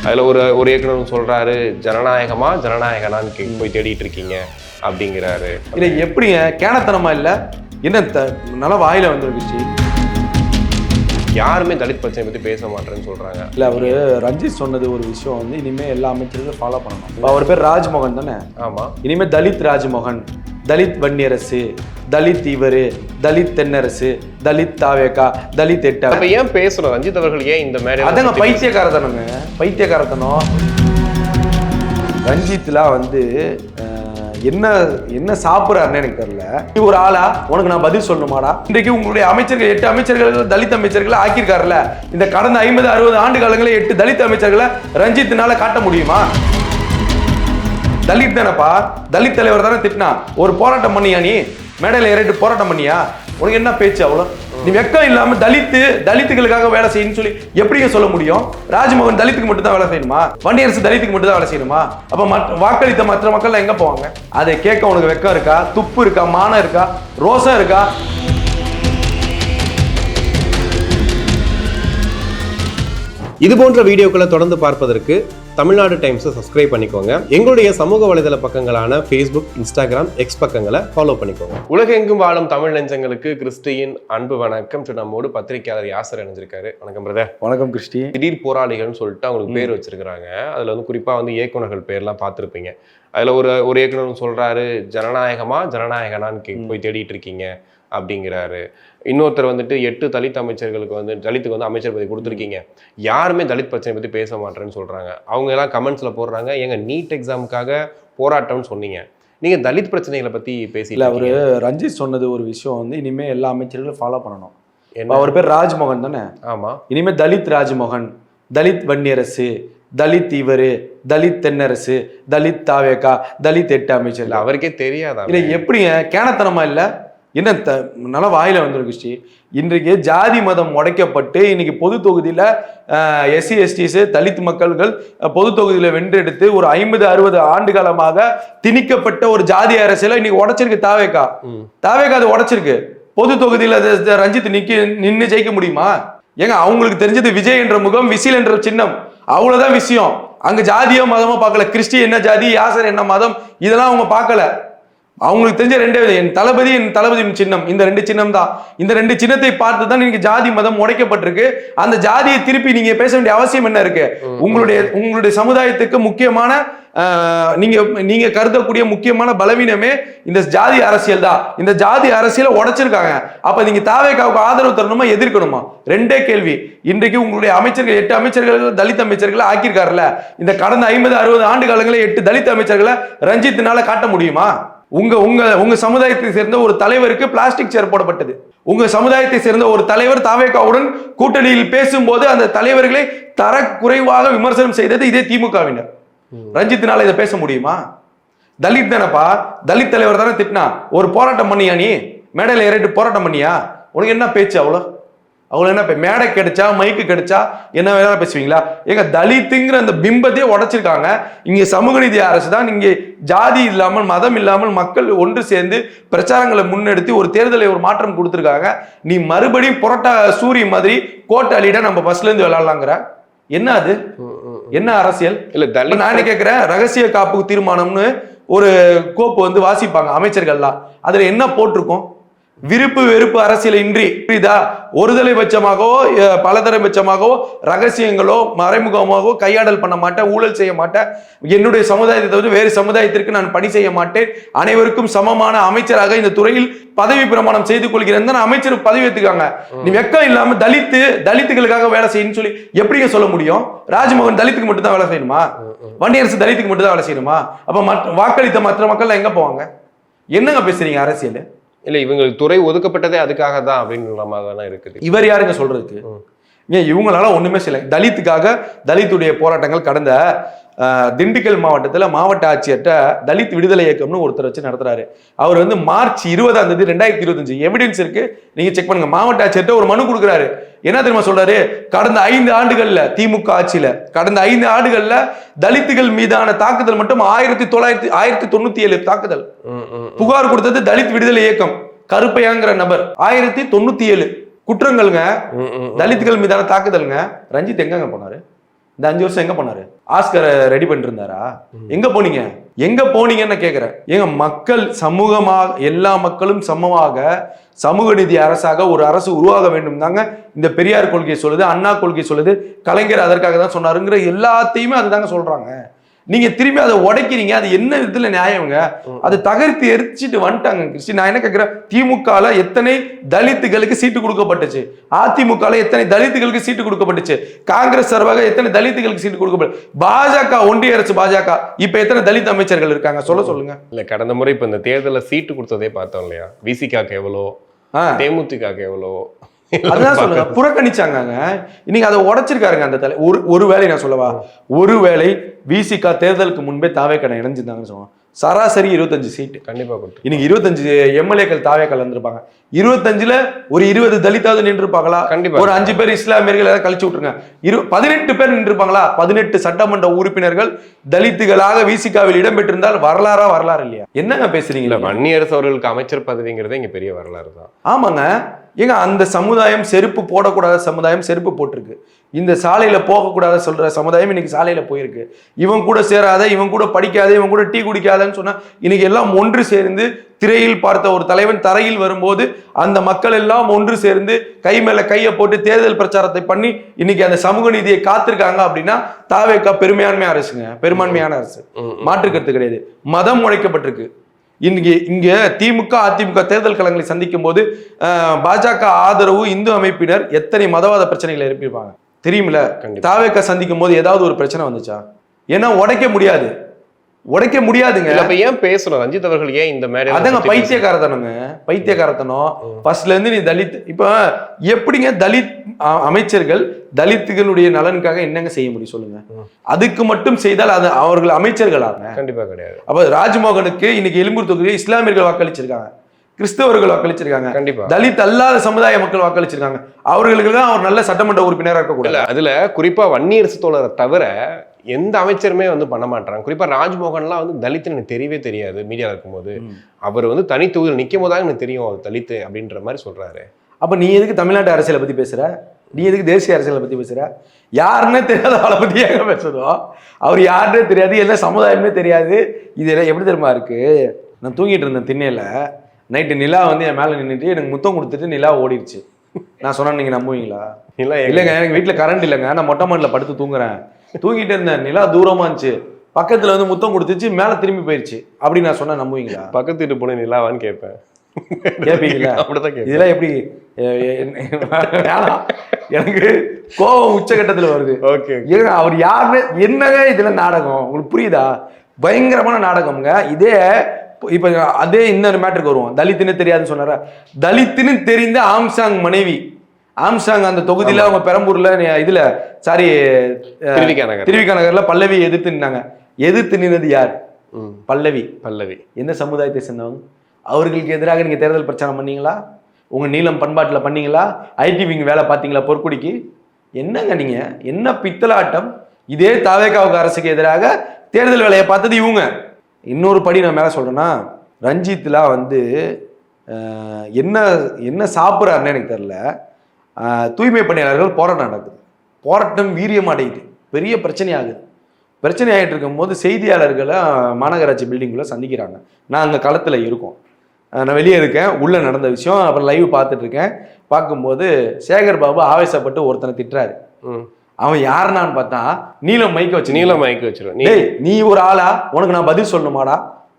அதில் ஒரு இயக்குனர் சொல்கிறாரு, ஜனநாயகனான்னு போய் தேடிட்டு இருக்கீங்க அப்படிங்கிறாரு. இல்லை எப்படிங்க கேனத்தனமா இல்லை என்ன நல்லா வாயில வந்துருக்குச்சு. யாருமே தலித் பிரச்சனை பற்றி பேச மாட்டேன்னு சொல்கிறாங்க. இல்லை அவர் ரஞ்சித் சொன்னது ஒரு விஷயம் வந்து இனிமேல் எல்லா அமைச்சர்களும் ஃபாலோ பண்ணணும். அவர் பேர் ராஜ்மோகன் தானே? ஆமாம். இனிமேல் தலித் ராஜ்மோகன், தலித் வன்னியரசு, தலித் இவரு, தலித் தென்னரசு, தலித் தாவேகா, தலித் எட்டா. அப்ப ஏன் பேசணும் ரஞ்சித் அவர்கள்? ஏன் இந்த மாதிரி? அதங்க பைத்தியக்காரத்தனங்க, பைத்தியக்காரத்தனம். ரஞ்சித்லாம் வந்து என்ன என்ன சாப்பிட்றாருன்னு எனக்கு தெரியல. ஒரு ஆளா உனக்கு நான் பதில் சொல்லணுமாடா? இன்றைக்கு உங்களுடைய அமைச்சர்கள் 8 அமைச்சர்கள் தலித் அமைச்சர்களை ஆக்கியிருக்காருல்ல. இந்த கடந்த 50-60 ஆண்டு காலங்களே 8 தலித் அமைச்சர்களை ரஞ்சித்னால காட்ட முடியுமா? தலித் தானப்பா, தலித் தலைவர் தானே திட்டினா. ஒரு போராட்டம் பண்ணியா நீ? மேடையில் ஏறிட்டு போராட்டம் பண்ணியா? உனக்கு என்ன பேச்சு அவ்வளோ? நீ வெக்கம் இல்லாம தலித்துகளுக்காக வேலை செய்யணும்னு சொல்லி எப்படிங்க சொல்ல முடியும்? ராஜ்மோகன் தலித்துக்கு மட்டும் தான் வேலை செய்யணுமா? வன்னியரசு தலித்துக்கு மட்டும் தான் வேலை செய்யணுமா? அப்ப வாக்களித்த மற்ற மக்கள் எங்க போவாங்க? அதை கேட்க உனக்கு வெக்கம் இருக்கா? துப்பு இருக்கா? மானம் இருக்கா? ரோசம் இருக்கா? இது போன்ற வீடியோக்களை தொடர்ந்து பார்ப்பதற்கு தமிழ்நாடு டைம்ஸை சப்ஸ்கிரைப் பண்ணிக்கோங்க. எங்களுடைய சமூக வலைதள பக்கங்களான ஃபேஸ்புக், இன்ஸ்டாகிராம், எக்ஸ் பக்கங்களை ஃபாலோ பண்ணிக்கோங்க. உலகெங்கும் வாழும் தமிழ் நெஞ்சங்களுக்கு கிறிஸ்டியின் அன்பு வணக்கம். நம்மோடு பத்திரிகையாளர் யாசர் இணைஞ்சிருக்காரு. வணக்கம் பிரதர். வணக்கம் கிறிஸ்டி. திடீர் போராளிகள்னு சொல்லிட்டு அவங்களுக்கு பேர் வச்சிருக்கிறாங்க. அதுல வந்து குறிப்பா வந்து இயக்குனர்கள் பேர்லாம் பார்த்துருப்பீங்க. அதுல ஒரு இயக்குனர் சொல்றாரு, ஜனநாயகனான்னு போய் தேடிட்டு இருக்கீங்க அப்படிங்கிறாரு. இன்னொருத்தர் வந்துட்டு 8 தலித் அமைச்சர்களுக்கு வந்து தலித்துக்கு வந்து அமைச்சர் பதவி கொடுத்துருக்கீங்க, யாருமே தலித் பிரச்சனை பற்றி பேச மாட்டேன்னு சொல்கிறாங்க. அவங்க எல்லாம் கமெண்ட்ஸில் போடுறாங்க, எங்க நீட் எக்ஸாமுக்காக போராட்டம்னு சொன்னீங்க, நீங்கள் தலித் பிரச்சனைகளை பற்றி பேசி. இல்லை அவர் ரஞ்சித் சொன்னது ஒரு விஷயம் வந்து இனிமேல் எல்லா அமைச்சர்களும் ஃபாலோ பண்ணணும். அவர் பேர் ராஜ்மோகன் தானே? ஆமாம். இனிமேல் தலித் ராஜ்மோகன், தலித் வன்னியரசு, தலித் இவரு, தலித் தென்னரசு, தலித் தாவேகா, தலித் எட்டு அமைச்சர். அவருக்கே தெரியாதா? இல்லை எப்படிங்க கேனத்தனமா இல்லை என்ன நல்லா வாயில வந்துருக்குச்சு. இன்றைக்கு ஜாதி மதம் உடைக்கப்பட்டு இன்னைக்கு பொது தொகுதியில் எஸ்சி எஸ்டிஸு தலித் மக்கள்கள் பொது தொகுதியில் வென்றெடுத்து ஒரு 50-60 ஆண்டு காலமாக திணிக்கப்பட்ட ஒரு ஜாதி அரசியலை இன்னைக்கு உடைச்சிருக்கு தாவேகா. அது உடைச்சிருக்கு. பொது தொகுதியில் ரஞ்சித் நின்று ஜெயிக்க முடியுமா? ஏங்க அவங்களுக்கு தெரிஞ்சது விஜய் என்ற முகம், விசில் என்ற சின்னம், அவ்வளவுதான் விஷயம். அங்க ஜாதியோ மதமோ பார்க்கல. கிறிஸ்டி என்ன ஜாதி, யாசர் என்ன மதம், இதெல்லாம் அவங்க பார்க்கல. அவங்களுக்கு தெரிஞ்ச 2 என் தளபதியின் சின்னம், இந்த 2 சின்னம் தான். இந்த 2 சின்னத்தை பார்த்து தான் நீங்க ஜாதி மதம் உடைக்கப்பட்டிருக்கு. அந்த ஜாதியை திருப்பி நீங்க பேச வேண்டிய அவசியம் என்ன இருக்கு? உங்களுடைய சமுதாயத்துக்கு முக்கியமான நீங்க கருதக்கூடிய முக்கியமான பலவீனமே இந்த ஜாதி அரசியல் தான். இந்த ஜாதி அரசியலை உடைச்சிருக்காங்க. அப்ப நீங்க தாவேகாவுக்கு ஆதரவு தரணுமா, எதிர்க்கணுமா? 2 கேள்வி. இன்றைக்கு உங்களுடைய அமைச்சர்கள் 8 அமைச்சர்கள் தலித் அமைச்சர்களை ஆக்கியிருக்காருல்ல. இந்த கடந்த 50-60 ஆண்டு காலங்களே 8 தலித் அமைச்சர்களை ரஞ்சித்னால காட்ட முடியுமா? உங்க சமுதாயத்தை சேர்ந்த ஒரு தலைவருக்கு பிளாஸ்டிக் சேர் போடப்பட்டது. உங்க சமுதாயத்தை சேர்ந்த ஒரு தலைவர் தாவேகாவுடன் கூட்டணியில் பேசும்போது அந்த தலைவர்களை தரக்குறைவாக விமர்சனம் செய்தது இதே திமுகவினர். ரஞ்சித்னால இதை பேச முடியுமா? தலித் தானப்பா, தலித் தலைவர் தானே திட்டினா. ஒரு போராட்டம் பண்ணியா நீ? மேடையில் ஏறிட்டு போராட்டம் பண்ணியா? உனக்கு என்ன பேச்சு அவ்வளோ? என்ன மேடை கிடைச்சா, மைக்கு கிடைச்சா என்ன வேணாலும் பேசுவீங்களா? ஏங்க தலித்துங்கிற அந்த பிம்பத்தையே உடைச்சிருக்காங்க. இங்க சமூக நீதி அரசு தான். இங்க ஜாதி இல்லாமல் மதம் இல்லாமல் மக்கள் ஒன்று சேர்ந்து பிரச்சாரங்களை முன்னெடுத்து ஒரு தேர்தலை ஒரு மாற்றம் கொடுத்துருக்காங்க. நீ மறுபடியும் புரட்டா சூரிய மாதிரி கோட்டை அலிட நம்ம பஸ்ல இருந்து விளையாடலாங்கிற என்ன? அது என்ன அரசியல்? இல்ல நானே கேட்கிறேன். ரகசிய காப்பு தீர்மானம்னு ஒரு கோப்பு வந்து வாசிப்பாங்க அமைச்சர்கள்லாம். அதுல என்ன போட்டிருக்கோம்? விருப்பு வெறுப்பு அரசியல் இன்றி ஒருதலை பட்சமாகவோ பலதலை பட்சமாகவோ ரகசியங்களோ மறைமுகமாகவோ கையாடல் பண்ண மாட்டேன், ஊழல் செய்ய மாட்டேன், என்னுடைய சமுதாயத்தை தவிர வேறு சமுதாயத்திற்கு நான் பணி செய்ய மாட்டேன், அனைவருக்கும் சமமான அமைச்சராக இந்த துறையில் பதவி பிரமாணம் செய்து கொள்கிறேன் அமைச்சர் பதவி ஏத்துக்காங்க. நீ வெக்கம் இல்லாம தலித்துகளுக்காக வேலை செய்யணும்னு சொல்லி எப்படிங்க சொல்ல முடியும்? ராஜ்மோகன் தலித்துக்கு மட்டும் தான் வேலை செய்யணுமா? வன்னியரசு தலித்துக்கு மட்டும் தான் வேலை செய்யணுமா? அப்ப வாக்களித்த மற்ற மக்கள் எங்க போவாங்க? என்னங்க பேசுறீங்க அரசியல்? இல்லை இவங்களுக்கு துறை ஒதுக்கப்பட்டதே அதுக்காக தான் அப்படின்ற மாதிரி தான் இருக்குது. இவர் யாருங்க சொல்றதுக்கு? ஏன் இவங்களால ஒண்ணுமே செய்யல. தலித்துக்காக தலித்துடைய போராட்டங்கள் கடந்த திண்டுக்கல் மாவட்டத்தில் மாவட்ட ஆட்சியர்கிட்ட தலித் விடுதலை இயக்கம்னு ஒருத்தர் வச்சு நடத்துறாரு. அவர் வந்து மார்ச் 20 2025 எவிடன்ஸ் இருக்கு, நீங்க செக் பண்ணுங்க. மாவட்ட ஆட்சியர்கிட்ட ஒரு மனு கொடுக்குறாரு. என்ன தெரியுமா சொல்றாரு? கடந்த 5 ஆண்டுகள்ல திமுக ஆட்சியில கடந்த 5 ஆண்டுகள்ல தலித்துகள் மீதான தாக்குதல் மட்டும் 1097 தாக்குதல். புகார் கொடுத்தது தலித் விடுதலை இயக்கம், கருப்பையாங்கிற நபர். 1097 குற்றங்கள்ங்க, தலித்துகள் மீதான தாக்குதல்ங்க. ரஞ்சித் எங்க போனாரு? இந்த 5 வருஷம் எங்க போனாரு? ஆஸ்கரை ரெடி பண்ணிட்டு இருந்தாரா? எங்க போனீங்க? எங்க போனீங்கன்னு கேட்கிறேன். எங்க மக்கள் சமூகமாக, எல்லா மக்களும் சமமாக சமூக நீதி அரசாக ஒரு அரசு உருவாக வேண்டும் தாங்க இந்த பெரியார் கொள்கை சொல்லுது, அண்ணா கொள்கை சொல்லுது, கலைஞர் அதற்காக தான் சொன்னாருங்கிற எல்லாத்தையுமே அதுதாங்க சொல்றாங்க. நீங்க திரும்பி அதை உடைக்கிறீங்க. அது என்ன விதத்துல நியாயங்க? அதை தகர்த்து எரிச்சிட்டு வந்துட்டாங்க கிறிஸ்டி. நான் என்ன கேட்கிறேன், திமுகல எத்தனை தலித்துகளுக்கு சீட்டு கொடுக்கப்பட்டுச்சு? அதிமுகல எத்தனை தலித்துகளுக்கு சீட்டு கொடுக்கப்பட்டுச்சு? காங்கிரஸ் சார்பாக எத்தனை தலித்துகளுக்கு சீட்டு கொடுக்கப்பட்டு? பாஜக, ஒன்றிய அரசு பாஜக இப்ப எத்தனை தலித் அமைச்சர்கள் இருக்காங்க சொல்லுங்க. இல்ல கடந்த முறை இப்ப இந்த தேர்தலில் சீட்டு கொடுத்ததே பார்த்தோம் இல்லையா? விசிகாக்கு எவ்வளோ, தேமுதிகாக்கு எவ்வளோ, அதுதான் சொல்லுங்க. புறக்கணிச்சாங்க. இன்னைக்கு அதை உடைச்சிருக்காருங்க அந்த தலை. ஒரு வேளை நான் சொல்லவா, ஒரு வேளை விசிகா தேர்தலுக்கு முன்பே தாவேக்கடை இணைஞ்சிருந்தாங்கன்னு சொல்லுவாங்க. சராசரி 25 சீட்டு கண்டிப்பா கொடுத்து இன்னைக்கு 25 எம்எல்ஏக்கள் தாவேக்கல் வந்திருப்பாங்க. 25ல ஒரு 20 தலித்தாவது நின்று இருப்பாங்களா? கண்டிப்பா. ஒரு 5 பேர் இஸ்லாமியர்கள் ஏதாவது கழிச்சு விட்டுருங்க. 18 பேர் நின்று இருப்பாங்களா? 18 சட்டமன்ற உறுப்பினர்கள் தலித்துகளாக விசிகாவில் இடம்பெற்றிருந்தால் வரலாறு இல்லையா? என்னங்க பேசுறீங்க? வன்னியரசு அவர்களுக்கு அமைச்சர் பதவிங்கிறதே இங்க பெரிய வரலாறு தான். ஆமாங்க. ஏங்க அந்த சமுதாயம் செருப்பு போடக்கூடாத சமுதாயம் செருப்பு போட்டிருக்கு. இந்த சாலையில போகக்கூடாத சொல்ற சமுதாயம் இன்னைக்கு சாலையில போயிருக்கு. இவன் கூட சேராத, இவன் கூட படிக்காத, இவன் கூட டீ குடிக்காதன்னு சொன்னா இன்னைக்கு எல்லாம் ஒன்று சேர்ந்து திரையில் பார்த்த ஒரு தலைவன் தரையில் வரும்போது அந்த மக்கள் எல்லாம் ஒன்று சேர்ந்து கை மேல கையை போட்டு தேர்தல் பிரச்சாரத்தை பண்ணி இன்னைக்கு அந்த சமூக நீதியை காத்திருக்காங்க அப்படின்னா தாவேக்கா பெரும்பான்மையான அரசுங்க. பெரும்பான்மையான அரசு, மாற்றுக்கருத்து கிடையாது. மதம் உழைக்கப்பட்டிருக்கு. இங்க திமுக அதிமுக தேர்தல் களங்களை சந்திக்கும் போது பாஜக ஆதரவு இந்து அமைப்பினர் எத்தனை மதவாத பிரச்சனைகளை எழுப்பியிருப்பாங்க தெரியுமில்ல? தாவேக்கா சந்திக்கும் போது ஏதாவது ஒரு பிரச்சனை வந்துச்சா? ஏன்னா உடைக்க முடியாதுங்க. அப்ப ஏன் பேசணும் ரஞ்சித் அவர்கள்? ஏன் இந்த மாதிரி அதாங்க பைத்தியக்காரத்தனம். ஃபர்ஸ்ட்ல இருந்து நீ தலித், இப்ப எப்படிங்க தலித் அமைச்சர்கள் தலித்துகளுடைய நலனுக்காக என்னங்க செய்ய முடியும் சொல்லுங்க? அதுக்கு மட்டும் செய்தால் அது அவர்கள் அமைச்சர்களாங்க? கண்டிப்பா கிடையாது. அப்ப ராஜ்மோகனுக்கு இன்னைக்கு எழும்பூர் தொகுதியில் இஸ்லாமியர்கள் வாக்களிச்சிருக்காங்க, கிறிஸ்தவர்கள் வாக்களிச்சிருக்காங்க, கண்டிப்பா தலித் அல்லாத சமுதாய மக்கள் வாக்களிச்சிருக்காங்க. அவர்களுக்கு தான் அவர் நல்ல சட்டமன்ற உறுப்பினராக இருக்கக்கூடாது. அதுல குறிப்பா வன்னியரசு தோழரை தவிர எந்த அமைச்சருமே பண்ண மாட்டாங்க. குறிப்பா ராஜ்மோகன்லாம் தலித் எனக்கு தெரியவே தெரியாது. மீடியாவில் இருக்கும்போது அவர் தனி தொகுதியில் நிற்கும் போதாக எனக்கு தெரியும் அவர் தலித் அப்படின்ற மாதிரி சொல்றாரு. அப்ப நீ எதுக்கு தமிழ்நாட்டு அரசியலை பத்தி பேசுற? நீ எதுக்கு தேசிய அரசியலை பத்தி பேசுற? யாருன்னே தெரியாத அவளை பத்தி ஏங்க பேசுறோம்? அவர் யாருன்னே தெரியாது, என்ன சமுதாயமே தெரியாது. இது எப்படி தெரியுமா இருக்கு? நான் தூங்கிட்டு இருந்தேன் திண்ணையில, நைட்டு நிலா என் மேல நின்றுட்டு எனக்கு முத்தம் கொடுத்துட்டு நிலா ஓடிடுச்சு. நான் சொன்னா நீங்க நம்புவீங்களா? இல்லைங்க, எனக்கு வீட்டுல கரண்ட் இல்லைங்க, நான் மொட்டை மாடில படுத்து தூங்கிட்டு இருந்தேன். நிலா தூரமா இருந்துச்சு, பக்கத்துல முத்தம் கொடுத்துச்சு, மேல திரும்பி போயிடுச்சு. அப்படி நான் சொன்னா நம்புவீங்களா? பக்கத்து வீட்டு போன நிலாவான்னு கேட்பேன். கேட்பீங்களா? அப்படிதான். இதெல்லாம் எப்படி? எனக்கு கோபம் உச்சகட்டத்துல வருது. அவர் யாருன்னு என்னங்க இதுல நாடகம் உங்களுக்கு புரியுதா? பயங்கரமான நாடகம்ங்க இதே. இப்ப அதே இன்னொரு மேட்டருக்கு வருவோம். தலித்துன்னு தெரியாதுன்னு சொன்னார, தலித்துன்னு தெரிந்த ஆம்சாங் மனைவி, ஆம்சாங் அந்த தொகுதியில அவங்க பெரம்பூர்ல இதுல சாரி திருவிகா நகர்ல பல்லவி எதிர்த்து நின்னாங்க. எதிர்த்து நின்னது யார்? பல்லவி. எந்த சமுதாயத்தை சேர்ந்தவங்க? அவர்களுக்கு எதிராக நீங்க தேர்தல் பிரச்சாரம் பண்ணீங்களா? உங்க நீளம் பண்பாட்டுல பண்ணீங்களா? ஐடி விங் வேலை பார்த்தீங்களா பொற்குடிக்கு? என்னங்க நீங்க என்ன பித்தலாட்டம்? இதே தாவேகாவுக்கு அரசுக்கு எதிராக தேர்தல் வேலையை பார்த்தது இவங்க. இன்னொரு படி நான் மேல சொல்றேன்னா, ரஞ்சித்லாம் என்ன என்ன சாப்பிட்றாருன்னு எனக்கு தெரியல. தூய்மை பணியாளர்கள் போராட்டம் நடக்குது, போராட்டம் வீரியம் அடையுது, பெரிய பிரச்சனை ஆகிட்டு இருக்கும்போது செய்தியாளர்களை மாநகராட்சி பில்டிங்குள்ள சந்திக்கிறாங்க. நான் அங்கே களத்தில் இருக்கோம், நான் வெளியே இருக்கேன், உள்ளே நடந்த விஷயம் அப்புறம் லைவ் பார்த்துட்டு இருக்கேன். பார்க்கும்போது சேகர் பாபு ஆவேசப்பட்டு ஒருத்தனை திட்டுறாரு. அவன் யாருனான்னு பார்த்தா நீலம் மைக்க வச்சிருவேன். டேய், நீ ஒரு ஆளா? உனக்கு நான் பதில் சொல்லணுமாடா?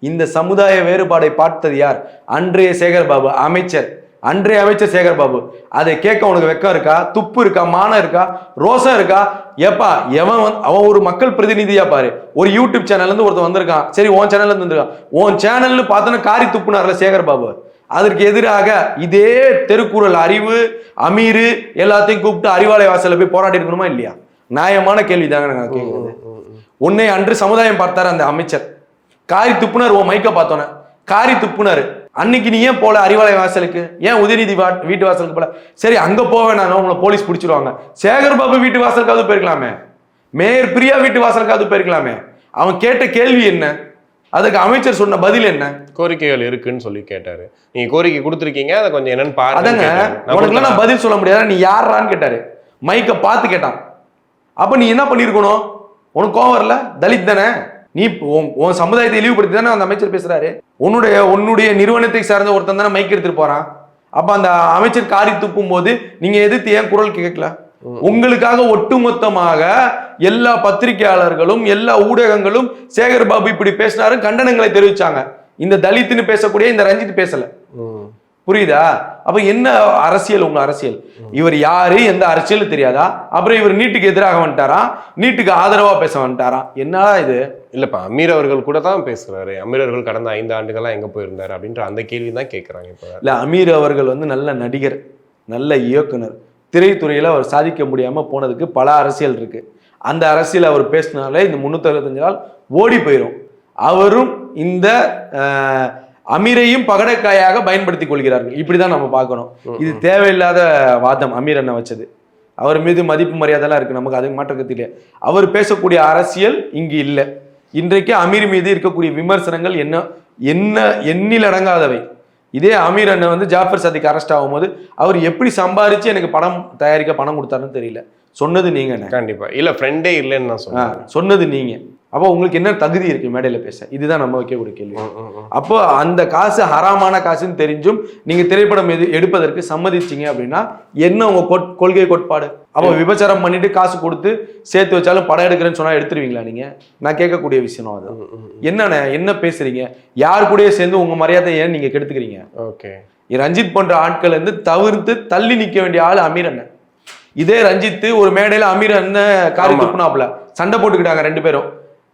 இந்த சமுதாய வேறுபாடை பார்த்தது யார்? அன்றைய சேகர் பாபு அமைச்சர், அன்றைய அமைச்சர் சேகர் பாபு. அதை கேட்க உனக்கு வெக்கம் இருக்கா? துப்பு இருக்கா? மானம் இருக்கா? ரோசம் இருக்கா? ஏப்பா அவன் ஒரு மக்கள் பிரதிநிதியா பாரு. ஒரு யூடியூப் சேனல்ல இருந்து ஒருத்தன் வந்திருக்கான், சரி உன் சேனல்ல இருந்து வந்திருக்கான், உன் சேனல்னு பார்த்தோன்னா காரி துப்புனார்ல சேகர் பாபு. அதற்கு எதிராக இதே தெருக்குறள் அறிவு அமீரு எல்லாத்தையும் கூப்பிட்டு அறிவாலய வாசல்ல போய் போராடி இருக்கணுமா இல்லையா? நியாயமான கேள்விதாங்க நான் கேட்கிறது. உன்னை அன்று சமுதாயம் பார்த்தாரு அந்த அமைச்சர், காரி துப்புனார். உன் மைக்க பார்த்தோன்னே காரி துப்புனாரு. அன்னைக்கு நீ ஏன் போல அறிவாலய வாசலுக்கு? ஏன் உதயநிதி வீட்டு வாசலுக்கு போல? சரி அங்க போவேன், உங்களை போலீஸ் பிடிச்சிருவாங்க. சேகர் பாபு வீட்டு வாசலுக்காவது போயிருக்கலாமே, மேயர் பிரியா வீட்டு வாசலுக்காவது போயிருக்கலாமே. அவன் கேட்ட கேள்வி என்ன? அதுக்கு அமைச்சர் சொன்ன பதில் என்ன? கோரிக்கைகள் இருக்குன்னு சொல்லி கேட்டாரு. நீங்க கோரிக்கை கொடுத்துருக்கீங்க, அதை கொஞ்சம் என்னன்னு பாருங்க. அதாங்க, உனக்குலாம் நான் பதில் சொல்ல முடியாது, நீ யாரான்னு கேட்டாரு. மைக்க பார்த்து கேட்டான். அப்ப நீ என்ன பண்ணிருக்கணும்? உனக்கு கோவம் வரல? தலித் தானே நீ, உன் சமுதாயத்தை இழிவுபடுத்தி தானே அந்த அமைச்சர் பேசுறாரு. உன்னுடைய நிறுவனத்தை சார்ந்த ஒருத்தன் தானே மைக் எடுத்துட்டு போறான். அப்ப அந்த அமைச்சர் காரி துப்பும் போது நீங்க எதிர்த்து ஏன் குரல் கேட்கல? உங்களுக்காக ஒட்டுமொத்தமாக எல்லா பத்திரிகையாளர்களும் எல்லா ஊடகங்களும் சேகர் பாபு இப்படி பேசினாரு கண்டனங்களை தெரிவிச்சாங்க. இந்த தலித்துன்னு பேசக்கூடிய இந்த ரஞ்சித் பேசல. புரியுதா? அப்ப என்ன அரசியல்? உங்க அரசியல் இவர் யாரு, எந்த அரசியல் தெரியாதா? அப்புறம் இவர் நீட்டுக்கு எதிராக வந்துட்டாரா, நீட்டுக்கு ஆதரவா பேச வந்துட்டாரா? என்னடா இது? இல்லப்பா, அமீர் அவர்கள் கூட தான் பேசுறாரு. அமீர் அவர்கள் கடந்த 5 ஆண்டுகளா எங்க போயிருந்தாரு அப்படின்ற அந்த கேள்வி தான் கேட்கறாங்க. இப்ப இல்ல, அமீர் அவர்கள் வந்து நல்ல நடிகர், நல்ல இயக்குனர். திரைத்துறையில அவர் சாதிக்க முடியாம போனதுக்கு பல அரசியல் இருக்கு. அந்த அரசியல் அவர் பேசினாலே இந்த 365 நாள் ஓடி போயிடும். அவரும் இந்த அமீரையும் பகடக்காயாக பயன்படுத்திக் கொள்கிறார்கள். இப்படிதான் நம்ம பார்க்கணும். இது தேவையில்லாத வாதம் அமீர் அண்ணன் வச்சது. அவர் மீது மதிப்பு மரியாதைலாம் இருக்கு, நமக்கு அதுக்கு மாற்றத்திலே. அவர் பேசக்கூடிய அரசியல் இங்கு இல்லை. இன்றைக்கு அமீர் மீது இருக்கக்கூடிய விமர்சனங்கள் எண்ணில் அடங்காதவை. இதே அமீர் அண்ணன் வந்து ஜாஃபர் சதிக் அரெஸ்ட் ஆகும்போது அவர் எப்படி சம்பாரிச்சு எனக்கு படம் தயாரிக்க பணம் கொடுத்தாருன்னு தெரியல. சொன்னது நீங்க. கண்டிப்பா இல்ல, ஃப்ரெண்டே இல்லைன்னு நான் சொன்னேன். சொன்னது நீங்க. அப்போ உங்களுக்கு என்ன தகுதி இருக்கு மேடையில பேச? இதுதான் நம்ம வைக்கக்கூடிய கேள்வி. அப்போ அந்த காசு ஹராமான காசுன்னு தெரிஞ்சும் நீங்க திரைப்படம் எடுப்பதற்கு சம்மதிச்சீங்க அப்படின்னா என்ன உங்க கொள்கை கோட்பாடு? அப்போ விபச்சாரம் பண்ணிட்டு காசு கொடுத்து சேர்த்து வச்சாலும் படம் எடுக்கிறேன்னு சொன்னா எடுத்துருவீங்களா நீங்க? நான் கேட்கக்கூடிய விஷயம் அது. என்ன பேசுறீங்க? யார் கூட சேர்ந்து உங்க மரியாதை ஏன் நீங்க கெடுத்துக்கிறீங்க? ஓகே, ரஞ்சித் போன்ற ஆட்கள் வந்து தவிர்த்து தள்ளி நிக்க வேண்டிய ஆள் அமீர் அண்ணன். இதே ரஞ்சித் ஒரு மேடையில அமீர் அண்ணன் காரி துப்புனாப்ல சண்டை போட்டுக்கிட்டாங்க 2 பேரும்.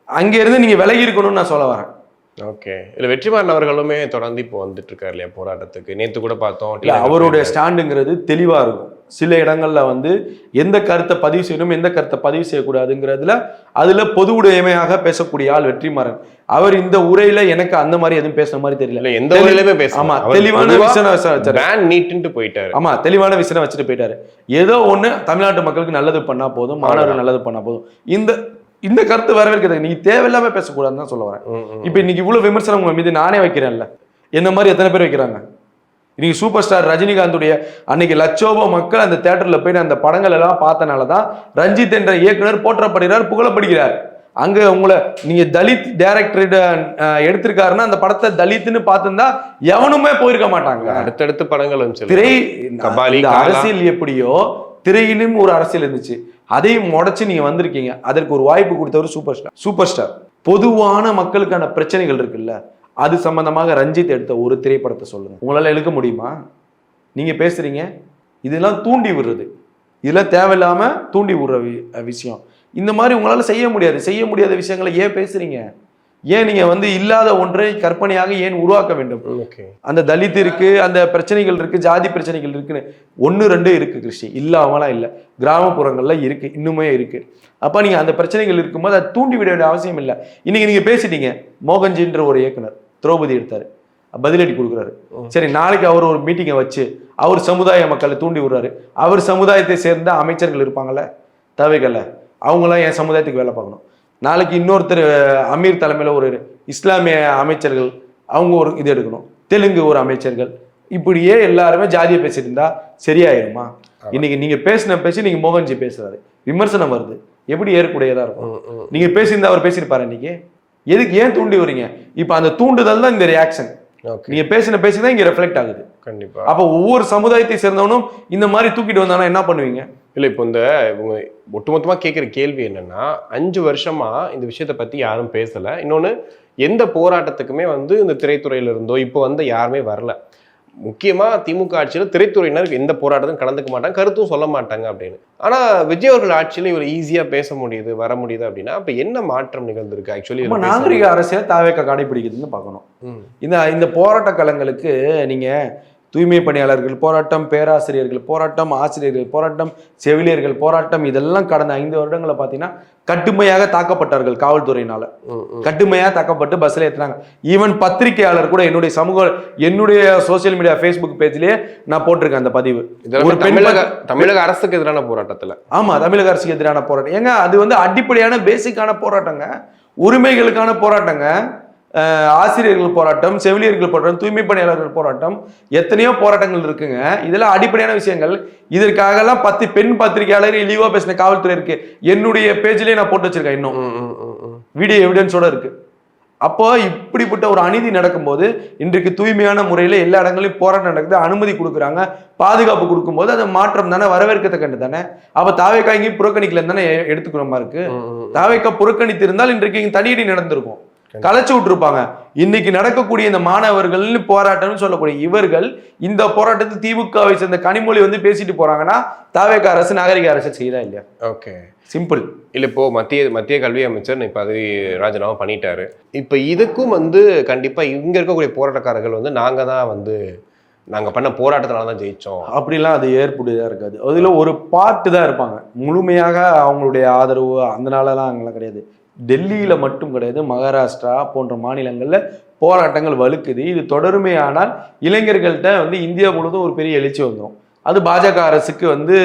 அங்க இருந்து நீங்க விலகி இருக்கணும்னு நான் சொல்ல வரேன். ஓகே, இல்ல வெற்றிமாறன் அவர்களுமே தொடர்ந்து இப்போ வந்துட்டு இருக்காரு இல்லையா போராட்டத்துக்கு? நேத்து கூட பார்த்தோம். அவருடைய ஸ்டாண்டுங்கிறது தெளிவா இருக்கும். சில இடங்கள்ல வந்து எந்த கருத்தை பதிவு செய்யணும், எந்த கருத்தை பதிவு செய்யக்கூடாதுங்கிறதுல அதுல பொது உடைமையாக பேசக்கூடிய ஆள் வெற்றிமாறன். அவர் இந்த உரையில எனக்கு அந்த மாதிரி எதுவும் பேசுற மாதிரி தெரியல. எந்த உரையிலுமே பேச, ஆமா, தெளிவான விஷயம் போயிட்டாரு. ஆமா, தெளிவான விஷயம் வச்சுட்டு போயிட்டாரு. ஏதோ ஒண்ணு தமிழ்நாட்டு மக்களுக்கு நல்லது பண்ணா போதும், மாணவர்கள் நல்லது பண்ணா போதும். இந்த கருத்து வரவேற்கிறது. நீங்க தேவையில்லாம பேசக்கூடாதுன்னு தான் சொல்ல வரேன். இப்ப இன்னைக்கு இவ்வளவு விமர்சனம் உங்க மீது நானே வைக்கிறேன்ல, என்ன மாதிரி எத்தனை பேர் வைக்கிறாங்க? இன்னைக்கு சூப்பர் ஸ்டார் ரஜினிகாந்துடைய அன்னைக்கு லட்சோப மக்கள் அந்த தியேட்டர்ல போய் அந்த படங்கள் எல்லாம் பார்த்தனாலதான் ரஞ்சித் என்ற இயக்குனர் போற்றப்படுகிறார், புகழப்படுகிறார். அங்க உங்களை நீங்க தலித் டைரக்டர் எடுத்திருக்காருன்னா அந்த படத்தை தலித்னு பார்த்திருந்தா எவனுமே போயிருக்க மாட்டாங்க. அடுத்தடுத்து படங்கள் திரை அரசியல் எப்படியோ திரையிலும் ஒரு அரசியல் இருந்துச்சு. அதையும் உடைச்சு நீங்க வந்திருக்கீங்க. அதற்கு ஒரு வாய்ப்பு கொடுத்தவர் சூப்பர் ஸ்டார். பொதுவான மக்களுக்கான பிரச்சனைகள் இருக்குல்ல, அது சம்பந்தமாக ரஞ்சித் எடுத்த ஒரு திரைப்படத்தை சொல்லுங்க. உங்களால எழுக்க முடியுமா? நீங்க பேசுறீங்க, இதெல்லாம் தூண்டி விடுறது, இதெல்லாம் தேவையில்லாம தூண்டி விடுற விஷயம். இந்த மாதிரி உங்களால செய்ய முடியாத விஷயங்களை ஏன் பேசுறீங்க? ஏன் நீங்க வந்து இல்லாத ஒன்றை கற்பனையாக ஏன் உருவாக்க வேண்டும்? அந்த தலித் இருக்கு, அந்த பிரச்சனைகள் இருக்கு, ஜாதி பிரச்சனைகள் இருக்குன்னு 1-2 இருக்கு கிருஷ்ணி, இல்லாமலாம் இல்லை. கிராமப்புறங்கள்ல இருக்கு, இன்னுமே இருக்கு. அப்ப நீங்க அந்த பிரச்சனைகள் இருக்கும்போது அதை தூண்டி விட வேண்டிய அவசியம் இல்லை. இன்னைக்கு நீங்க பேசிட்டீங்க, மோகன்ஜின்ற ஒரு இயக்குனர் திரௌபதி எடுத்தாரு, பதிலடி கொடுக்குறாரு. சரி, நாளைக்கு அவர் ஒரு மீட்டிங்கை வச்சு அவர் சமுதாய மக்களை தூண்டி விடுறாரு. அவர் சமுதாயத்தை சேர்ந்த அமைச்சர்கள் இருப்பாங்கல்ல, தேவைகள்ல, அவங்களாம் என் சமுதாயத்துக்கு வேலை பார்க்கணும். நாளைக்கு இன்னொருத்தர் அமீர் தலைமையில் ஒரு இஸ்லாமிய அமைச்சர்கள் அவங்க ஒரு இது எடுக்கணும், தெலுங்கு ஒரு அமைச்சர்கள், இப்படியே எல்லாருமே ஜாதியை பேசிட்டு இருந்தா சரியாயிருமா? இன்னைக்கு நீங்க பேசி நீங்க மோகன்ஜி பேசுறாரு, விமர்சனம் வருது, எப்படி ஏற்கக்கூடியதா இருக்கும்? நீங்க பேசியிருந்தா அவர் பேசியிருப்பாரு. இன்னைக்கு எதுக்கு ஏன் தூண்டி வரீங்க? இப்ப அந்த தூண்டுதல் தான் இந்த ரியாக்ஷன். நீங்க பேசிதான் இங்க ரெஃப்ளெக்ட் ஆகுது. கண்டிப்பா. அப்ப ஒவ்வொரு சமுதாயத்தை சேர்ந்தவனும் இந்த மாதிரி தூக்கிட்டு வந்தானா என்ன பண்ணுவீங்க? இல்லை, இப்போ இந்த இவங்க ஒட்டுமொத்தமாக கேட்குற கேள்வி என்னன்னா, 5 வருஷமா இந்த விஷயத்தை பற்றி யாரும் பேசலை. இன்னொன்று, எந்த போராட்டத்துக்குமே வந்து இந்த திரைத்துறையில இருந்தோ இப்போ வந்து யாருமே வரல. முக்கியமாக திமுக ஆட்சியில் திரைத்துறையினர் எந்த போராட்டத்தையும் கலந்துக்க மாட்டாங்க, கருத்தும் சொல்ல மாட்டாங்க அப்படின்னு. ஆனால் விஜய் அவர்கள் ஆட்சியில் இவர் ஈஸியாக பேச முடியுது, வர முடியுது அப்படின்னா அப்போ என்ன மாற்றம் நிகழ்ந்திருக்கு? ஆக்சுவலி நாகரிக அரசியல் தாவேக்க கடைபிடிக்குதுன்னு பார்க்கணும். இந்த போராட்ட களங்களுக்கு நீங்கள் தூய்மை பணியாளர்கள் போராட்டம், பேராசிரியர்கள் போராட்டம், ஆசிரியர்கள் போராட்டம், செவிலியர்கள் போராட்டம், இதெல்லாம் கடந்த 5 வருடங்களை பார்த்தீங்கன்னா கடுமையாக தாக்கப்பட்டார்கள். காவல்துறையினால கடுமையாக தாக்கப்பட்டு பஸ்ல ஏற்றுனாங்க. ஈவன் பத்திரிகையாளர் கூட என்னுடைய சோசியல் மீடியா ஃபேஸ்புக் பேஜ்லயே நான் போட்டிருக்கேன் அந்த பதிவு. ஒரு தமிழக அரசுக்கு எதிரான போராட்டத்துல. ஆமா, தமிழக அரசுக்கு எதிரான போராட்டம். ஏங்க, அது வந்து அடிப்படையான பேசிக்கான போராட்டங்க, உரிமைகளுக்கான போராட்டங்க. ஆசிரியர்கள் போராட்டம், செவிலியர்கள் போராட்டம், தூய்மை பணியாளர்கள் போராட்டம், எத்தனையோ போராட்டங்கள் இருக்குங்க. இதெல்லாம் அடிப்படையான விஷயங்கள். இதற்காகலாம் 10 பெண் பத்திரிகையாளர் இழிவா பேசின காவல்துறை இருக்கு. என்னுடைய பேஜ்லயே நான் போட்டு வச்சிருக்கேன், இன்னும் வீடியோ எவிடன்ஸோட இருக்கு. அப்போ இப்படிப்பட்ட ஒரு அநீதி நடக்கும்போது இன்றைக்கு தூய்மையான முறையில் எல்லா இடங்களையும் போராட்டம் நடக்குது, அனுமதி கொடுக்குறாங்க, பாதுகாப்பு கொடுக்கும்போது அது மாற்றம் தானே, வரவேற்கத்தக்கண்டு தானே. அப்போ தாவேக்கா இங்கேயும் புறக்கணிக்கலன்னு தானே எடுத்துக்கிற மாதிரி இருக்கு. தாவேக்கா புறக்கணித்து இருந்தால் இன்றைக்கு இங்கே தடியடி நடந்திருக்கும், கலைச்சு விட்டுருப்பாங்க. இன்னைக்கு நடக்கக்கூடிய இந்த மாணவர்கள் போராட்டம்னு சொல்லக்கூடிய இவர்கள் இந்த போராட்டத்தில் திமுகவை சேர்ந்த கனிமொழி வந்து பேசிட்டு போறாங்கன்னா தாவேக்கா அரசு நாகரிக அரசு செய்தா இல்லையா? Okay, simple. இல்லை இப்போ மத்திய கல்வி அமைச்சர் இப்போ பதவி ராஜினாமா பண்ணிட்டாரு. இப்போ இதுக்கும் வந்து கண்டிப்பாக இங்கே இருக்கக்கூடிய போராட்டக்காரர்கள் வந்து நாங்கள் பண்ண போராட்டத்தினால தான் ஜெயிச்சோம் அப்படிலாம் அது ஏற்புடையதாக இருக்காது. அதில் ஒரு பார்ட்டு தான் இருப்பாங்க, முழுமையாக அவங்களுடைய ஆதரவு அதனாலலாம் அங்கெல்லாம் கிடையாது. டெல்லியில் மட்டும் கிடையாது, மகாராஷ்டிரா போன்ற மாநிலங்களில் போராட்டங்கள் வலுக்குது. இது தொடருமையானால் இளைஞர்கள்ட்ட வந்து இந்தியா முழுவதும் ஒரு பெரிய எழுச்சி வந்துடும். அது பாஜக அரசுக்கு வந்து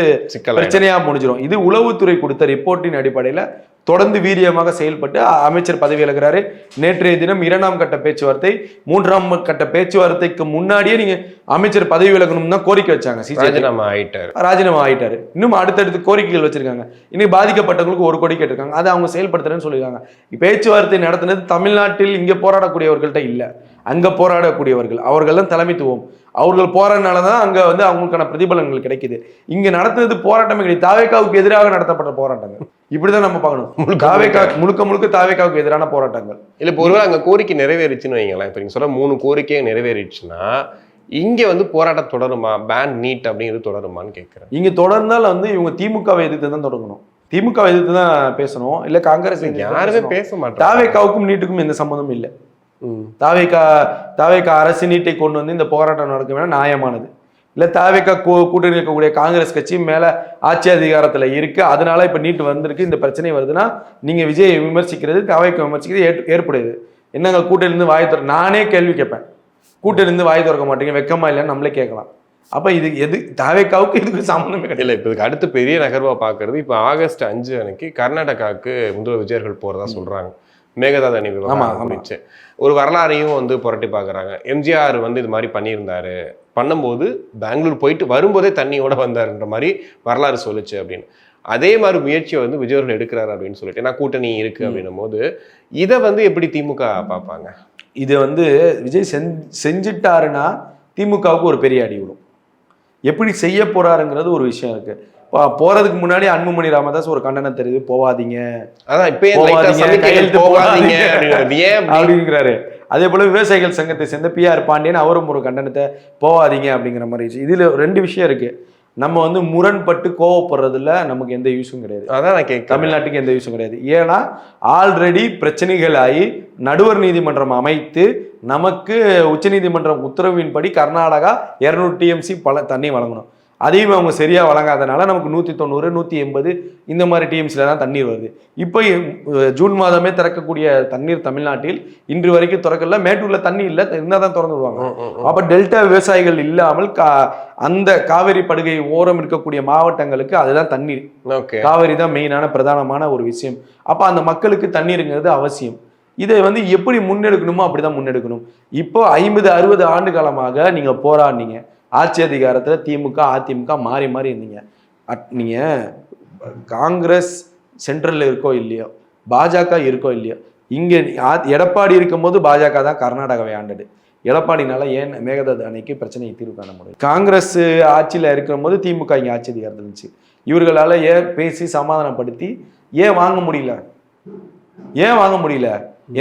பிரச்சனையா முடிஞ்சிடும். இது உளவுத்துறை கொடுத்த ரிப்போர்ட்டின் அடிப்படையில் தொடர்ந்து வீரியமாக செயல்பட்டு அமைச்சர் பதவி விலகிறாரு. நேற்றைய தினம் 2ஆம் கட்ட பேச்சுவார்த்தை, 3ஆம் கட்ட பேச்சுவார்த்தைக்கு முன்னாடியே நீங்க அமைச்சர் பதவி விலகணும் தான் கோரிக்கை வச்சாங்க. ராஜினாமா ஆயிட்டாரு. இன்னும் அடுத்தடுத்து கோரிக்கைகள் வச்சிருக்காங்க. இன்னைக்கு பாதிக்கப்பட்டவங்களுக்கு 1 கோடி கேட்டிருக்காங்க, அதை அவங்க செயல்படுத்துறேன்னு சொல்லியிருக்காங்க. பேச்சுவார்த்தை நடத்தினது தமிழ்நாட்டில் இங்கே போராடக்கூடியவர்கள்ட்ட இல்லை, அங்க போராடக்கூடியவர்கள். அவர்கள் தான் தலைமைத்துவம். அவர்கள் போராடினாலதான் அங்க வந்து அவங்களுக்கான பிரதிபலன்கள் கிடைக்குது. இங்க நடத்துனது போராட்டமே கிடையாது, தாவேக்காவுக்கு எதிராக நடத்தப்பட்ட போராட்டங்கள். இப்படிதான் நம்ம பார்க்கணும். முழுக்க தாவேக்காவுக்கு எதிரான போராட்டங்கள். இல்ல இப்போ ஒருவேளை அங்க கோரிக்கை நிறைவேறிச்சுன்னு வைங்களேன். இப்ப நீங்க சொல்ல 3 கோரிக்கையை நிறைவேறிச்சுன்னா இங்க வந்து போராட்டம் தொடருமா, பேன் நீட் அப்படிங்கிறது தொடருமான்னு கேட்கிறேன். இங்க தொடர்ந்தால் வந்து இவங்க திமுகவை எதிர்த்து தான் தொடங்கணும், திமுக எதிர்த்து தான் பேசணும், இல்ல காங்கிரஸ் யாருமே பேச மாட்டாங்க. தாவேக்காவுக்கும் நீட்டுக்கும் எந்த சம்பந்தமும் இல்லை. தாவேக்கா அரசு நீட்டை கொண்டு வந்து இந்த போராட்டம் நடக்க வேணா நியாயமானது. இல்லை தாவேக்கா கூட்டணி இருக்கக்கூடிய காங்கிரஸ் கட்சி மேல ஆட்சி அதிகாரத்துல இருக்கு, அதனால இப்ப நீட்டு வந்திருக்கு, இந்த பிரச்சனை வருதுன்னா நீங்க விஜயை விமர்சிக்கிறது, தாவேக்கா விமர்சிக்கிறது ஏற்புடையது. என்னங்க கூட்டணியிலிருந்து வாய் திற, நானே கேள்வி கேட்பேன், கூட்டணியிலிருந்து வாய் திறக்க மாட்டீங்க, வெக்கமா இல்லைன்னு நம்மளே கேட்கலாம். அப்ப இது எது தாவேக்காவுக்கு இதுக்கு சம்பந்தமே கிடையாது. இப்போ இதுக்கு அடுத்து பெரிய நகர்வா பாக்குறது, இப்போ ஆகஸ்ட் 5 அன்னைக்கு கர்நாடகாவுக்கு முதல்வர் விஜயர்கள் போறதா சொல்றாங்க. மேகதாது அணை விவகாரம் ஒரு வரலாறையும் வந்து புரட்டி பார்க்குறாங்க. எம்ஜிஆர் வந்து இது மாதிரி பண்ணியிருந்தாரு, பண்ணும்போது பெங்களூர் போயிட்டு வரும்போதே தண்ணியோட வந்தாருன்ற மாதிரி வரலாறு சொல்லுச்சு அப்படின்னு. அதே மாதிரி முயற்சியை வந்து விஜயர்கள் எடுக்கிறாரு அப்படின்னு சொல்லிட்டு, ஏன்னா கூட்டணி இருக்கு அப்படின்னும் போது இதை வந்து எப்படி திமுக பார்ப்பாங்க? இதை வந்து விஜய் செஞ்சிட்டாருன்னா திமுகவுக்கு ஒரு பெரிய அடி விடும். எப்படி செய்ய போறாருங்கிறது ஒரு விஷயம் இருக்கு. போறதுக்கு முன்னாடி அன்புமணி ராமதாஸ் ஒரு கண்டனம் தெரியுது, போவாதீங்க அப்படிங்கிறாரு. அதே போல விவசாயிகள் சங்கத்தை சேர்ந்த PR பாண்டியன் அவரும் ஒரு கண்டனத்தை போவாதீங்க அப்படிங்கிற மாதிரி. இதுல 2 விஷயம் இருக்கு. நம்ம வந்து முரண்பட்டு கோவப்படுறதுல நமக்கு எந்த யூஸும் கிடையாது. அதான் நான் கேட்க, தமிழ்நாட்டுக்கு எந்த யூஸும் கிடையாது. ஏன்னா ஆல்ரெடி பிரச்சனைகள் ஆகி நடுவர் நீதிமன்றம் அமைத்து நமக்கு உச்சநீதிமன்றம் உத்தரவின்படி கர்நாடகா 200 TMC தண்ணி வழங்கணும். அதையும் அவங்க சரியா வழங்காதனால நமக்கு 190, 180 இந்த மாதிரி TMCல தான் தண்ணீர் வருது. இப்போ ஜூன் மாதமே திறக்கக்கூடிய தண்ணீர் தமிழ்நாட்டில் இன்று வரைக்கும் திறக்கல. மேட்டூர்ல தண்ணி இல்லை, இருந்தால் தான் திறந்து விடுவாங்க. அப்ப டெல்டா விவசாயிகள் இல்லாமல் அந்த காவிரி படுகை ஓரம் இருக்கக்கூடிய மாவட்டங்களுக்கு அதுதான் தண்ணீர். காவிரி தான் மெயினான பிரதானமான ஒரு விஷயம். அப்ப அந்த மக்களுக்கு தண்ணீருங்கிறது அவசியம். இதை வந்து எப்படி முன்னெடுக்கணுமோ அப்படிதான் முன்னெடுக்கணும். இப்போ 50-60 ஆண்டு காலமாக நீங்க போராடினீங்க, ஆட்சி அதிகாரத்தில் திமுக அதிமுக மாறி மாறி இருந்தீங்க. நீங்க காங்கிரஸ் சென்ட்ரல்ல இருக்கோ இல்லையோ, பாஜக இருக்கோ இல்லையோ, இங்க எடப்பாடி இருக்கும்போது பாஜக தான் கர்நாடகாவை ஆண்டது. எடப்பாடினால ஏன் மேகதாது அணைக்கு பிரச்சனையை தீர்வு காண முடியும்? காங்கிரஸ் ஆட்சியில் இருக்கிற போது திமுக இங்கே ஆட்சி அதிகாரத்தில் இருந்துச்சு. இவர்களால் ஏன் பேசி சமாதானப்படுத்தி ஏன் வாங்க முடியல?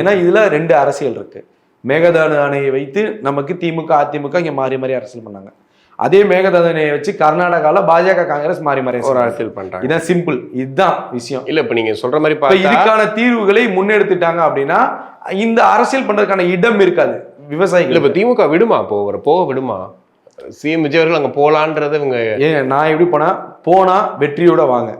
ஏன்னா இதுல 2 அரசியல் இருக்கு. மேகதாது அணையை வைத்து நமக்கு திமுக அதிமுக இங்க மாறி மாறி அரசியல் பண்ணாங்க. அதே மேகதாது அணையை வச்சு கர்நாடகால பாஜக காங்கிரஸ் மாறி மாறி ஒரு அரசியல் பண்றாங்க. இதான் சிம்பிள், இதுதான் விஷயம். இல்ல இப்ப நீங்க சொல்ற மாதிரி இதுக்கான தீர்வுகளை முன்னெடுத்துட்டாங்க அப்படின்னா இந்த அரசியல் பண்றதுக்கான இடம் இருக்காது விவசாயிகள். இப்ப திமுக விடுமா, போக விடுமா? சிஎம் விஜயர்கள் அங்க போலான்றது இவங்க நான் எப்படி போனா வெற்றியோட வாங்க,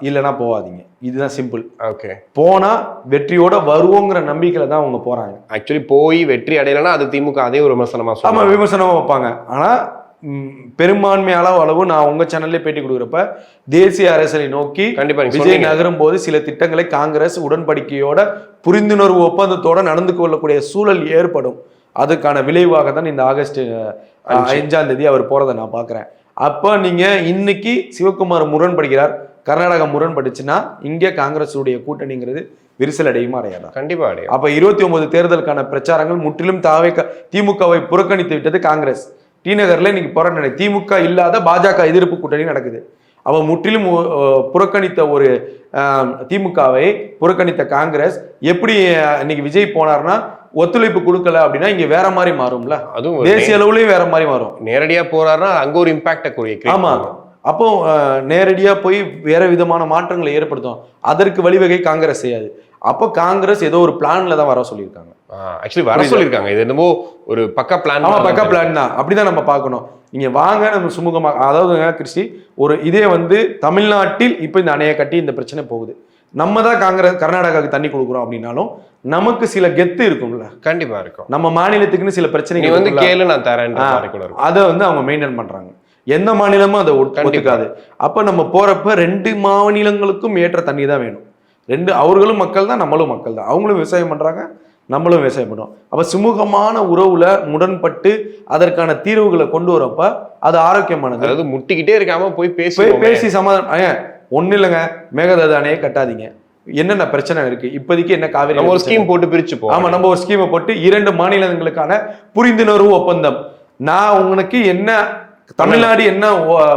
இல்லைன்னா போவாதீங்க. இதுதான் சிம்பிள். ஓகே, போனா வெற்றியோட வருவோங்கிற நம்பிக்கையில தான் அவங்க போறாங்க. ஆக்சுவலி போய் வெற்றி அடையலைன்னா அது திமுக அதே ஒரு விமர்சனமா விமர்சனமா வைப்பாங்க. ஆனா பெரும்பான்மை அளவு நான் உங்க சேனல்ல பேட்டி கொடுக்குறப்ப தேசிய அரசியலை நோக்கி கண்டிப்பா நீங்க விஜய் சொன்னீங்க. நகரும் போது சில திட்டங்களை காங்கிரஸ் உடன்படிக்கையோட புரிந்துணர்வு ஒப்பந்தத்தோட நடந்து கொள்ளக்கூடிய சூழல் ஏற்படும். அதுக்கான விளைவாக தான் இந்த ஆகஸ்ட் 5ஆம் தேதி அவர் போறதை நான் பாக்குறேன். அப்ப நீங்க இன்னைக்கு சிவகுமார் முரண்படுகிறார், கர்நாடகா முரண்பட்டுச்சுன்னா இங்கே காங்கிரஸ் உடைய கூட்டணிங்கிறது விரிசல் அடையுமா அடையாதா? கண்டிப்பா அடையும். அப்ப 29 தேர்தலுக்கான பிரச்சாரங்கள் முற்றிலும் திமுகவை புறக்கணித்து விட்டது காங்கிரஸ். டி நகர்ல இன்னைக்கு போராட்டம் திமுக இல்லாத பாஜக எதிர்ப்பு கூட்டணி நடக்குது. அவ முற்றிலும் புறக்கணித்த ஒரு திமுகவை புறக்கணித்த காங்கிரஸ் எப்படி இன்னைக்கு விஜய் போனார்னா ஒத்துழைப்பு கொடுக்கல அப்படின்னா இங்க வேற மாதிரி மாறும்ல, அதுவும் தேசிய அளவுலயும் வேற மாதிரி மாறும். நேரடியா போறாருன்னா அங்க ஒரு இம்பாக்ட். ஆமா, அப்போ நேரடியா போய் வேற விதமான மாற்றங்களை ஏற்படுத்தும். அதற்கு வழிவகை காங்கிரஸ் செய்யாது. அப்போ காங்கிரஸ் ஏதோ ஒரு பிளான்ல தான் வர சொல்லியிருக்காங்க. ஆக்சுவலி வர சொல்லியிருக்காங்க. இது என்னமோ ஒரு பக்கா பிளான். ஆமா, பக்கா பிளான் தான். அப்படிதான் நம்ம பார்க்கணும். நீங்க வாங்க நம்ம சுமூகமாக, அதாவது கிறிஸ்டி ஒரு இதே தமிழ்நாட்டில் இப்போ இந்த அணையை கட்டி இந்த பிரச்சனை போகுது. நம்ம தான் கர்நாடகாவுக்கு தண்ணி கொடுக்குறோம் அப்படின்னாலும் நமக்கு சில கெத்து இருக்கும்ல. கண்டிப்பா இருக்கும். நம்ம மாநிலத்துக்குன்னு சில பிரச்சனைகள் கேளு நான் தரேன், அதை அவங்க மெயின்டைன் பண்றாங்க. எந்த மாநிலமும் அதை ஒத்துக்காது. அப்ப நம்ம போறப்ப 2 மாநிலங்களுக்கும் ஏற்ற தண்ணி தான் வேணும். அவர்களும் மக்கள் தான், நம்மளும் மக்கள் தான். அவங்களும் விவசாயம் பண்றாங்க, நம்மளும் விவசாயம் பண்ணுவோம். அப்ப சுமூகமான உறவுல முரண்பட்டு அதற்கான தீர்வுகளை கொண்டு வரப்ப அது ஆரோக்கியமானது. அதாவது முட்டிக்கிட்டே இருக்காம போய் பேசி சமாதானம். ஒண்ணு இல்லைங்க, மேகதாது அணையை கட்டாதீங்க, என்னென்ன பிரச்சனை இருக்கு இப்போதைக்கு, என்ன காவிரி ஒரு ஸ்கீம் போட்டு பிரிச்சு போ. ஆமா, நம்ம ஒரு ஸ்கீமை போட்டு 2 மாநிலங்களுக்கான புரிந்துணர்வு ஒப்பந்தம். நான் உங்களுக்கு என்ன தமிழ்நாடு என்ன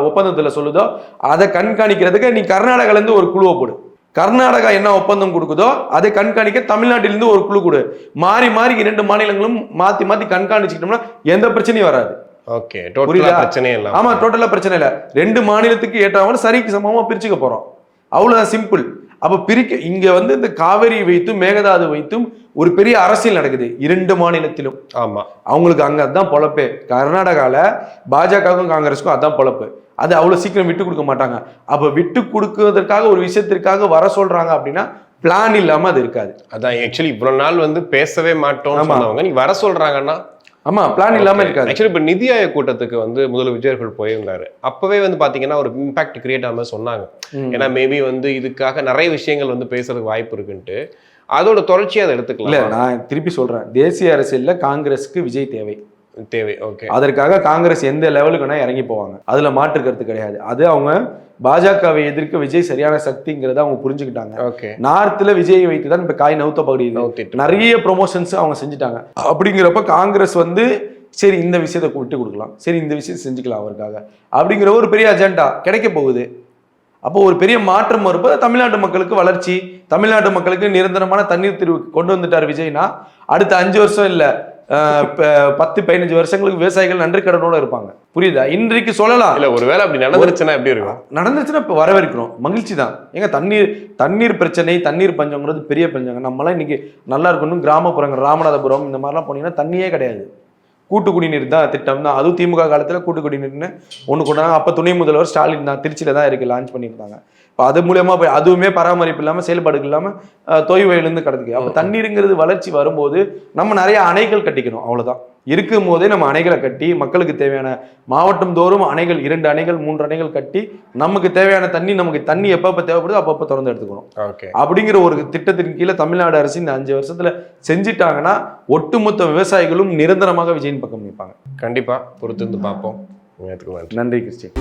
ஒப்பந்தத்துல சொல்லுதோ அதை கண்காணிக்கிறதுக்கு நீ கர்நாடகால இருந்து ஒரு குழுவை போடு. கர்நாடகா என்ன ஒப்பந்தம் கொடுக்குதோ அதை கண்காணிக்க தமிழ்நாட்டிலிருந்து ஒரு குழு கொடு. மாறி 2 மாநிலங்களும் மாத்தி கண்காணிச்சுக்கிட்டோம்னா எந்த பிரச்சனையும் வராது. ஓகே, டோட்டலா பிரச்சனை இல்ல. ஆமா, டோட்டலா பிரச்சனை இல்ல. 2 மாநிலத்துக்கு ஏற்றவங்க சரிக்கு சமமா பிரிச்சுக்க போறோம். அவ்வளவுதான், சிம்பிள். அப்ப இங்க இந்த காவிரி வைத்தும் மேகதாது வைத்தும் ஒரு பெரிய அரசியல் நடக்குது 2 மாநிலத்திலும். ஆமா, அவங்களுக்கு அங்க அதான் பொழப்பே. கர்நாடகால பாஜகவுக்கும் காங்கிரஸுக்கும் அதான் பொழப்பு. அது அவ்வளவு சீக்கிரம் விட்டு கொடுக்க மாட்டாங்க. அப்ப விட்டு கொடுக்குவதற்காக ஒரு விஷயத்திற்காக வர சொல்றாங்க அப்படின்னா பிளான் இல்லாம அது இருக்காது. அதான் ஆக்சுவலி இவ்வளவு நாள் பேசவே மாட்டோம் சொன்னவங்க நீ வர சொல்றாங்கன்னா ஆமா, பிளான் இல்லாம இருக்காது. ஆக்சுவலி இப்ப நிதி ஆயோக் கூட்டத்துக்கு முதல்வர் விஜய் அவர்கள் போயிருந்தாரு. அப்பவே பாத்தீங்கன்னா ஒரு இம்பாக்ட் கிரியேட் ஆகாம சொன்னாங்க. ஏன்னா மேபி இதுக்காக நிறைய விஷயங்கள் பேசுறதுக்கு வாய்ப்பு இருக்குன்ட்டு அதோட தொடர்ச்சியை அதை எடுத்துக்கலாம். இல்ல, நான் திருப்பி சொல்றேன், தேசிய அரசியல்ல காங்கிரஸுக்கு விஜய் தேவை. ஓகே, அதற்காக காங்கிரஸ் எந்த லெவலுக்கு வேணா இறங்கி போவாங்க, அதுல மாற்று கருத்து கிடையாது. அது அவங்க பாஜகவை எதிர்க்க விஜய் சரியான சக்திங்கிறத அவங்க புரிஞ்சுக்கிட்டாங்க. ஓகே, நார்த்ல விஜய் வைத்து தான் இப்ப காய் நவுத்த பகுதி நிறைய ப்ரொமோஷன்ஸ் அவங்க செஞ்சுட்டாங்க. அப்படிங்கிறப்ப காங்கிரஸ் சரி இந்த விஷயத்தை விட்டு கொடுக்கலாம், சரி இந்த விஷயத்தை செஞ்சுக்கலாம் அவருக்காக அப்படிங்கிற ஒரு பெரிய அஜெண்டா கிடைக்க போகுது. அப்போ ஒரு பெரிய மாற்றம் வரும்போது தமிழ்நாட்டு மக்களுக்கு வளர்ச்சி, தமிழ்நாட்டு மக்களுக்கு நிரந்தரமான தண்ணீர் தீர்வு கொண்டு வந்துட்டார் விஜய்னா அடுத்த 5 வருஷம் இல்ல 10-15 வருஷங்களுக்கு விவசாயிகள் நன்றி கடனோட இருப்பாங்க. புரியுதா? இன்றைக்கு சொல்லலாம். இல்ல ஒருவேளை அப்படி நடந்துருச்சுன்னா எப்படி இருக்கும்? நடந்துச்சுன்னா இப்ப வரவேற்கிறோம், மகிழ்ச்சி தான். ஏங்க தண்ணீர் பிரச்சனை, தண்ணீர் பஞ்சங்கிறது பெரிய பஞ்சங்க. நம்மளாம் இன்னைக்கு நல்லா இருக்கணும். கிராமப்புறங்கள் ராமநாதபுரம் இந்த மாதிரிலாம் போனீங்கன்னா தண்ணியே கிடையாது. கூட்டு குடிநீர் தான் திட்டம் தான். அதுவும் திமுக காலத்துல கூட்டு குடிநீர்னு ஒண்ணு கொண்டாங்க. அப்ப துணை முதல்வர் ஸ்டாலின் தான் திருச்சியில தான் இருக்கு, லான்ச் பண்ணியிருந்தாங்க. இப்போ அது மூலியமா போய் அதுவுமே பராமரிப்பு இல்லாமல் செயல்பாடுகள் இல்லாமல் தொய்வையிலிருந்து கிடக்குது. அப்போ தண்ணீருங்கிறது வளர்ச்சி வரும்போது நம்ம நிறைய அணைகள் கட்டிக்கணும், அவ்வளோதான். இருக்கும் போதே நம்ம அணைகளை கட்டி மக்களுக்கு தேவையான மாவட்டம் தோறும் அணைகள் 2 அணைகள் 3 அணைகள் கட்டி நமக்கு தேவையான நமக்கு தண்ணி எப்பப்போ தேவைப்படுதோ அப்பப்போ திறந்து எடுத்துக்கணும். அப்படிங்கிற ஒரு திட்டத்தின் கீழே தமிழ்நாடு அரசு இந்த 5 வருஷத்துல செஞ்சுட்டாங்கன்னா ஒட்டுமொத்த விவசாயிகளும் நிரந்தரமாக விஜயின் பக்கம் நிற்பாங்க. கண்டிப்பா பொறுத்திருந்து பார்ப்போம். நன்றி கிறிஸ்டின்.